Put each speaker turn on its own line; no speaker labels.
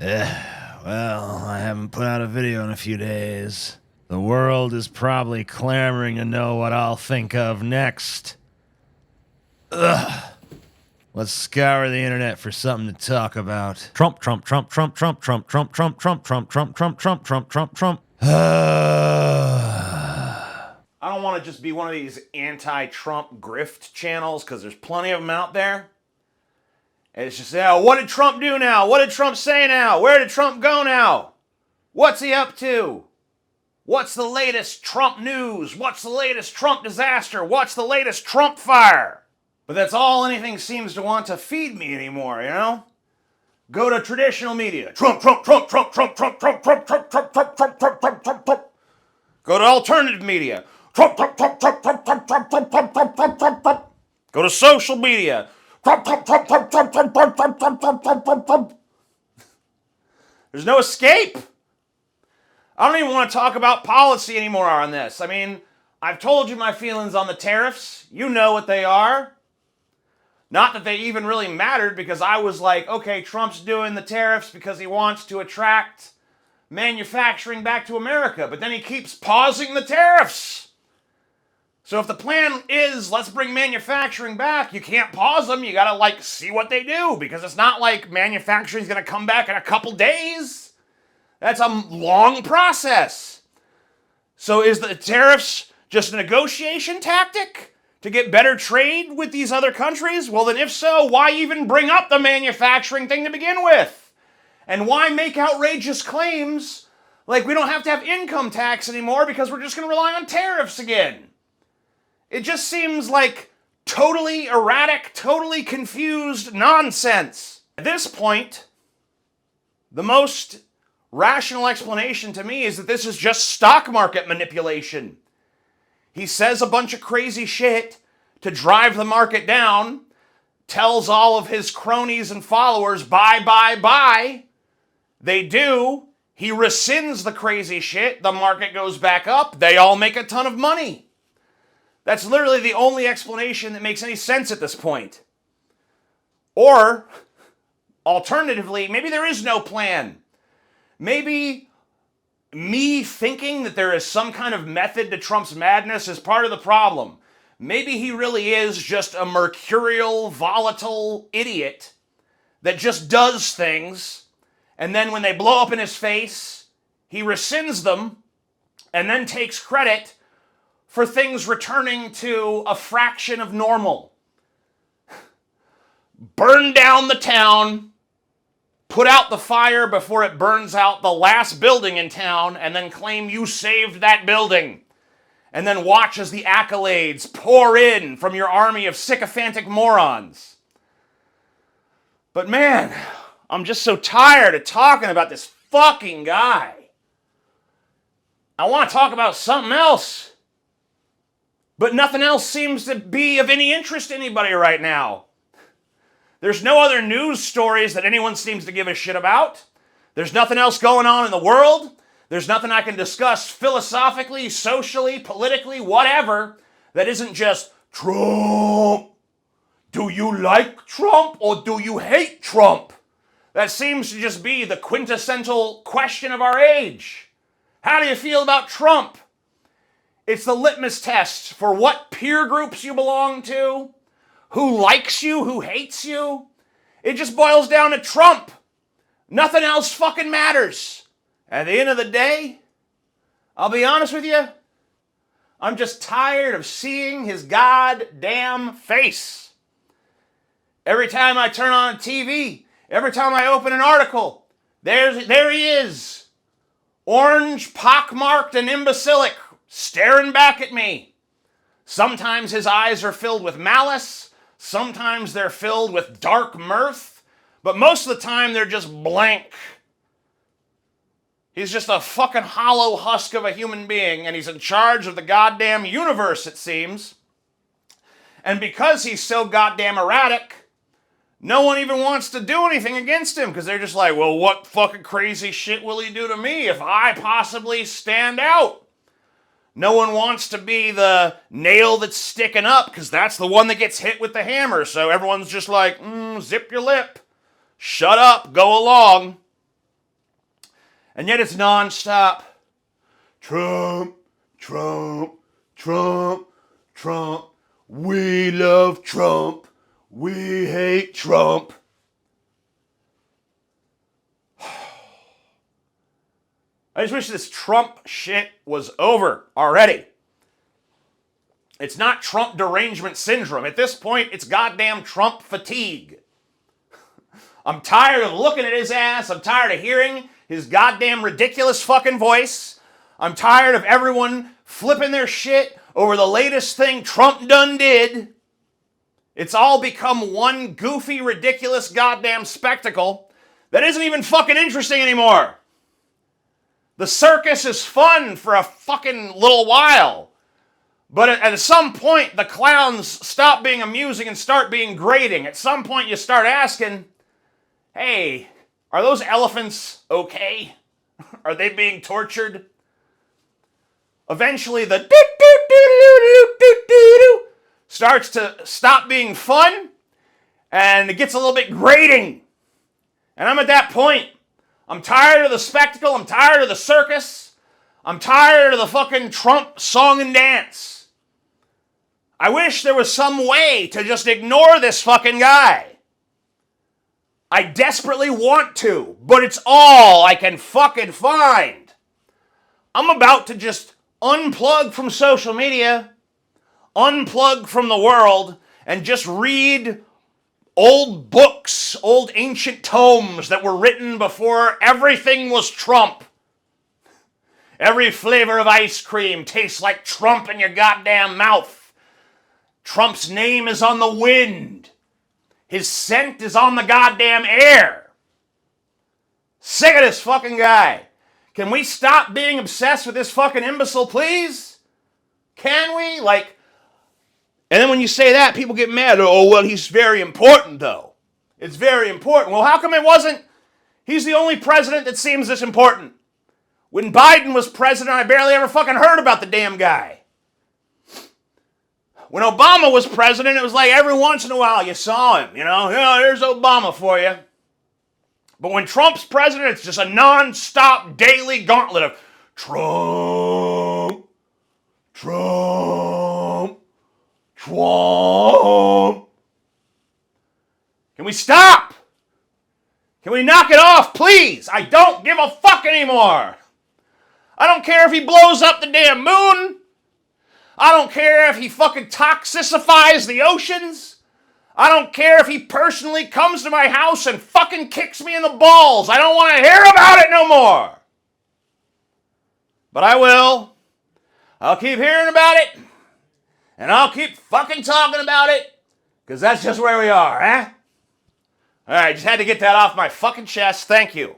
Well, I haven't put out a video in a few days. The world is probably clamoring to know what I'll think of next. Let's scour the internet for something to talk about. Trump, Trump, Trump, Trump, Trump, Trump, Trump, Trump, Trump, Trump, Trump, Trump, Trump, Trump, Trump, Trump.
I don't want to just be one of these anti-Trump grift channels because there's plenty of them out there. And it's just, what did Trump do now? What did Trump say now? Where did Trump go now? What's he up to? What's the latest Trump news? What's the latest Trump disaster? What's the latest Trump fire? But that's all anything seems to want to feed me anymore, you know? Go to traditional media. Trump, Trump, Trump, Trump, Trump, Trump, Trump, Trump, Trump, Trump, Trump, Trump, Trump, Trump, Trump, Trump. Go to alternative media. Trump, Trump, Trump, Trump, Trump, Trump, Trump, Trump, Trump, Trump, Trump, Trump, Trump. Go to social media. Trump, Trump, Trump, Trump, Trump, Trump, Trump, Trump, Trump, Trump, Trump, Trump, Trump. There's no escape. I don't even want to talk about policy anymore on this. I mean, I've told you my feelings on the tariffs. You know what they are. Not that they even really mattered, because I was like, okay, Trump's doing the tariffs because he wants to attract manufacturing back to America. But then he keeps pausing the tariffs. So if the plan is, let's bring manufacturing back, you can't pause them. You gotta, see what they do, because it's not like manufacturing's gonna come back in a couple days. That's a long process. So is the tariffs just a negotiation tactic to get better trade with these other countries? Well, then if so, why even bring up the manufacturing thing to begin with? And why make outrageous claims like we don't have to have income tax anymore because we're just going to rely on tariffs again? It just seems like totally erratic, totally confused nonsense. At this point, the most rational explanation to me is that this is just stock market manipulation. He says a bunch of crazy shit to drive the market down, tells all of his cronies and followers, buy, buy, buy. They do. He rescinds the crazy shit. The market goes back up. They all make a ton of money. That's literally the only explanation that makes any sense at this point. Or, alternatively, maybe there is no plan. Maybe me thinking that there is some kind of method to Trump's madness is part of the problem. Maybe he really is just a mercurial, volatile idiot that just does things, and then when they blow up in his face, he rescinds them and then takes credit for things returning to a fraction of normal. Burn down the town, put out the fire before it burns out the last building in town, and then claim you saved that building. And then watch as the accolades pour in from your army of sycophantic morons. But man, I'm just so tired of talking about this fucking guy. I want to talk about something else. But nothing else seems to be of any interest to anybody right now. There's no other news stories that anyone seems to give a shit about. There's nothing else going on in the world. There's nothing I can discuss philosophically, socially, politically, whatever, that isn't just Trump. Do you like Trump or do you hate Trump? That seems to just be the quintessential question of our age. How do you feel about Trump? It's the litmus test for what peer groups you belong to, who likes you, who hates you. It just boils down to Trump. Nothing else fucking matters. At the end of the day, I'll be honest with you, I'm just tired of seeing his goddamn face. Every time I turn on TV, every time I open an article, there he is. Orange, pockmarked, and imbecilic, staring back at me. Sometimes his eyes are filled with malice. Sometimes they're filled with dark mirth. But most of the time, they're just blank. He's just a fucking hollow husk of a human being, and he's in charge of the goddamn universe, it seems. And because he's so goddamn erratic, no one even wants to do anything against him, because they're just like, well, what fucking crazy shit will he do to me if I possibly stand out? No one wants to be the nail that's sticking up, because that's the one that gets hit with the hammer. So everyone's just like, zip your lip. Shut up. Go along. And yet it's nonstop. Trump, Trump, Trump, Trump. We love Trump. We hate Trump. I just wish this Trump shit was over already. It's not Trump derangement syndrome. At this point, it's goddamn Trump fatigue. I'm tired of looking at his ass. I'm tired of hearing his goddamn ridiculous fucking voice. I'm tired of everyone flipping their shit over the latest thing Trump done did. It's all become one goofy, ridiculous goddamn spectacle that isn't even fucking interesting anymore. The circus is fun for a fucking little while. But at some point, the clowns stop being amusing and start being grating. At some point, you start asking, hey, are those elephants okay? Are they being tortured? Eventually, the do-do-do-do-do-do-do starts to stop being fun, and it gets a little bit grating. And I'm at that point. I'm tired of the spectacle. I'm tired of the circus. I'm tired of the fucking Trump song and dance. I wish there was some way to just ignore this fucking guy. I desperately want to, but it's all I can fucking find. I'm about to just unplug from social media, unplug from the world, and just read old books, old ancient tomes that were written before everything was Trump. Every flavor of ice cream tastes like Trump in your goddamn mouth. Trump's name is on the wind. His scent is on the goddamn air. Sick of this fucking guy. Can we stop being obsessed with this fucking imbecile, please? Can we? And then when you say that, people get mad. Oh, well, he's very important, though. It's very important. Well, how come it wasn't? He's the only president that seems this important. When Biden was president, I barely ever fucking heard about the damn guy. When Obama was president, it was like every once in a while you saw him, there's Obama for you. But when Trump's president, it's just a non-stop daily gauntlet of Trump, Trump, Trump. Can we stop? Can we knock it off, please? I don't give a fuck anymore. I don't care if he blows up the damn moon. I don't care if he fucking toxicifies the oceans. I don't care if he personally comes to my house and fucking kicks me in the balls. I don't want to hear about it no more. But I will. I'll keep hearing about it. And I'll keep fucking talking about it. Because that's just where we are, huh? All right, just had to get that off my fucking chest. Thank you.